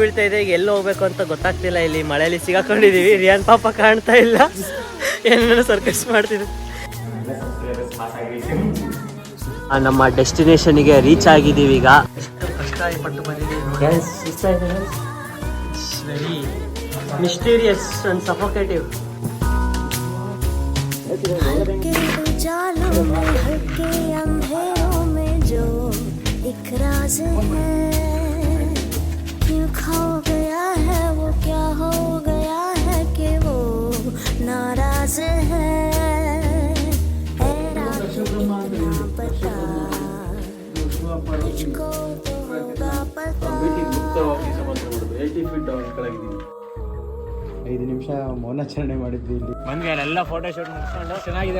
ಬೀಳ್ತಾ ಇದೆ. ಈಗ ಎಲ್ಲಿ ಹೋಗ್ಬೇಕು ಅಂತ ಗೊತ್ತಾಗ್ತಿಲ್ಲ. ಇಲ್ಲಿ ಮಳೆಯಲ್ಲಿ ಸಿಗಾಕೊಂಡಿದೀವಿ. ರಿಯಾನ್ ಪಾಪ ಕಾಣ್ತಾ ಇಲ್ಲ, ಏನೇನೋ ಸರ್ಕಸ್ ಮಾಡ್ತಿದ್ವಿ. ನಮ್ಮ ಡೆಸ್ಟಿನೇಷನ್ಗೆ ರೀಚ್ ಆಗಿದ್ದೀವಿ. ಈಗ ಎಷ್ಟು ಕಷ್ಟ ಪಟ್ಟು ಬಂದಿದ್ದೀವಿ. It's very mysterious and suffocative. उजालों में हल्के अंधेरों में जो एक राज है, क्यों खो गया है वो, क्या हो गया है कि वो नाराज है. ऐ रात इतना पता मुझको तो होगा पता. 5 ನಿಮಿಷ ಮೌನಾಚರಣೆ ಮಾಡಿದ್ವಿ ಇಲ್ಲಿ. ಮಂದಿಗೆಲ್ಲ ಫೋಟೋ ಶೂಟ್ ಮುಗಿಸ್ಕೊಂಡು ಚೆನ್ನಾಗಿದೆ.